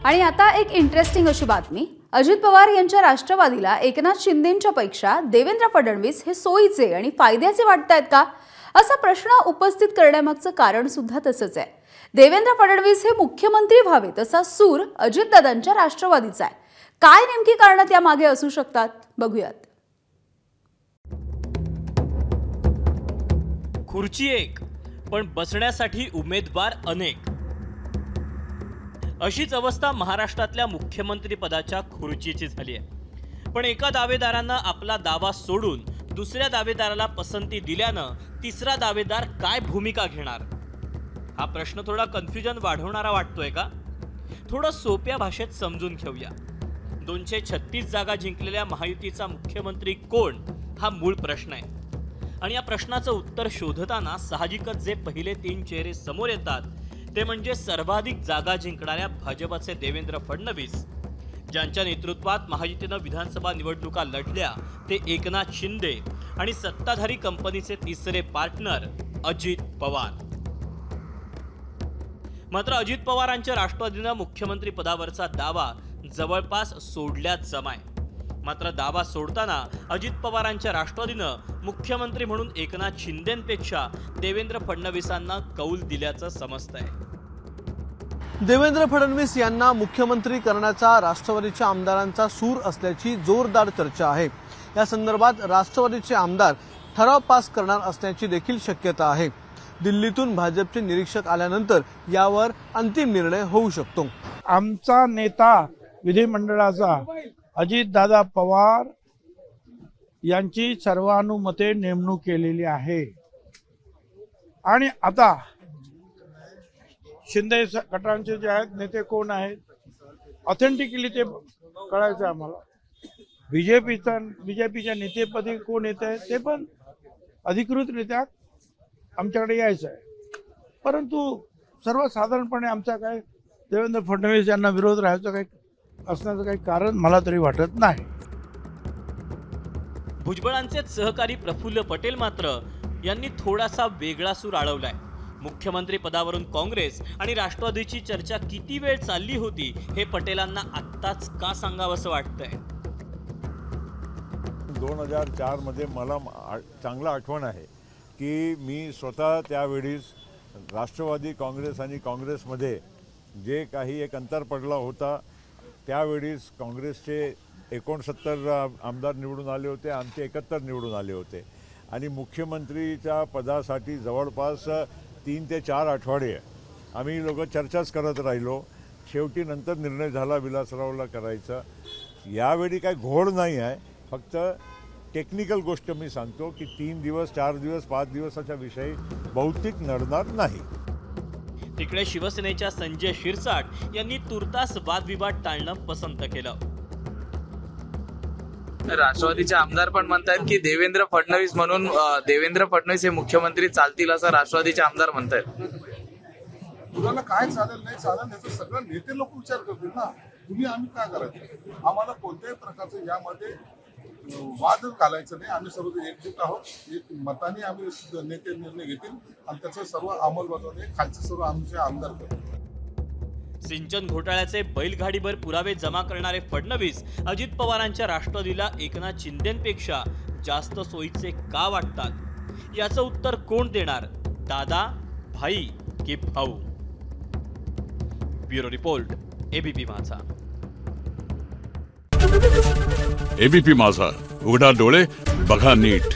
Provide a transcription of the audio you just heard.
आणि आता एक इंटरेस्टिंग अशी बातमी, अजित पवार यांच्या राष्ट्रवादीला एकनाथ शिंदेंच्या पेक्षा देवेंद्र फडणवीस हे सोयीचे आणि फायद्याचे वाटतायत का, असा प्रश्न उपस्थित करण्यामागचं कारण सुद्धा तसंच आहे। देवेंद्र फडणवीस हे मुख्यमंत्री व्हावेत असा सूर अजितदादांच्या राष्ट्रवादीचा आहे। काय नेमकी कारण त्या मागे असू शकतात, बघूयात। खुर्ची एक, पण बसण्यासाठी उमेदवार अनेक, अशीच अवस्था महाराष्ट्रातल्या मुख्यमंत्री पदाच्या खुर्चीची झाली आहे। पण एका दावेदारानं आपला दावा सोडून दुसऱ्या दावेदाराला पसंती दिल्यानं तिसरा दावेदार काय भूमिका घेणार, हा प्रश्न थोडा कन्फ्युजन वाढवणारा वाटतोय का? थोडं सोप्या भाषेत समजून घेऊया। 236 जागा जिंकलेल्या महायुतीचा मुख्यमंत्री कोण, हा मूळ प्रश्न आहे। आणि या प्रश्नाचं उत्तर शोधताना साहजिकच जे पहिले 3 चेहरे समोर येतात ते म्हणजे सर्वाधिक जागा जिंकणाऱ्या भाजपचे देवेंद्र फडणवीस, ज्यांच्या नेतृत्वात महायुतीनं विधानसभा निवडणुका लढल्या ते एकनाथ शिंदे, आणि सत्ताधारी कंपनीचे तिसरे पार्टनर अजित पवार। मात्र अजित पवारांच्या राष्ट्रवादीनं मुख्यमंत्री पदावरचा दावा जवळपास सोडल्याच जमाय। मात्र दावा सोडताना अजित पवारांच्या राष्ट्रवादीनं मुख्यमंत्री म्हणून एकनाथ शिंदेंपेक्षा देवेंद्र फडणवीसांना कौल दिल्याचं समजतंय। देवेंद्र फडणवीस यांना मुख्यमंत्री करण्याचा राष्ट्रवादीच्या आमदारांचा सूर असल्याची जोरदार चर्चा आहे। या संदर्भात राष्ट्रवादीचे आमदार ठराव पास करणार असण्याची देखील शक्यता आहे। दिल्लीतून भाजपचे निरीक्षक आल्यानंतर यावर अंतिम निर्णय होऊ शकतो। आमचा नेता विधिमंडळाचा अजितदादा पवार यांची सर्वानुमते नेमणूक केलेली आहे आणि आता शिंदे गटांचे जे आहेत नेते कोण आहेत ऑथेंटिकली ते कळायचं आम्हाला। बीजेपीच्या नेतेपदी कोण येत आहे ते पण अधिकृतरित्या आमच्याकडे यायचं आहे। परंतु सर्वसाधारणपणे आमचा काय देवेंद्र फडणवीस यांना विरोध राहायचं काही असण्याचं काही कारण मला तरी वाटत नाही। भुजबळांचे सहकारी प्रफुल्ल पटेल मात्र यांनी थोडासा वेगळा सूर आळवलाय। मुख्यमंत्री पदावरून काँग्रेस आणि राष्ट्रवादीची चर्चा किती वेळ चालली होती हे पटेलांना आत्ताच का सांगावंसं वाटतंय। 2004 मध्ये मला चांगलं आठवण आहे की मी स्वतः त्यावेळी राष्ट्रवादी काँग्रेस आणि काँग्रेसमध्ये जे काही एक अंतर पडला होता, त्यावेळीस काँग्रेसचे 69 आमदार निवडून आले होते, आमचे 71 निवडून आले होते आणि मुख्यमंत्रीच्या पदासाठी जवळपास 3 ते 4 आठवडे आम्ही लोक चर्चाच करत राहिलो। शेवटी नंतर निर्णय झाला विलासरावला करायचा। यावेळी काही घोळ नाही आहे, फक्त टेक्निकल गोष्ट मी सांगतो की 3 दिवस 4 दिवस 5 दिवसाचा विषय बहुतेक नडणार नाही। तिकडे शिवसेनेच्या संजय शिरसाट यांनी तुर्तास वादविवाद टाळणं पसंत केलं। राष्ट्रवादीचे आमदार पण म्हणतात की देवेंद्र फडणवीस म्हणून देवेंद्र फडणवीस हे मुख्यमंत्री चालतील असं राष्ट्रवादीचे आमदार म्हणतात। तुम्हाला काय चालेल नाही चालेल याचं सगळं नेते लोक विचार करतील ना, तुम्ही आम्ही काय करायचं। आम्हाला कोणत्याही प्रकारचं यामध्ये वाद घालायचं नाही। आम्ही सर्व एकजूट आहोत, एक मताने आम्ही नेते निर्णय घेतील आणि त्याचं सर्व अंमलबजावणी खालचे सर्व आमचे आमदार करतील। सिंचन घोटाळ्याचे बैलगाडीभर पुरावे जमा करणारे फडणवीस अजित पवारांच्या राष्ट्रवादीला एकनाथ शिंदेंपेक्षा जास्त सोयीचे का वाटतात, याचं उत्तर कोण देणार, दादा, भाई की भाऊ? ब्युरो रिपोर्ट, एबीपी माझा। एबीपी माझा, उघडा डोळे बघा नीट।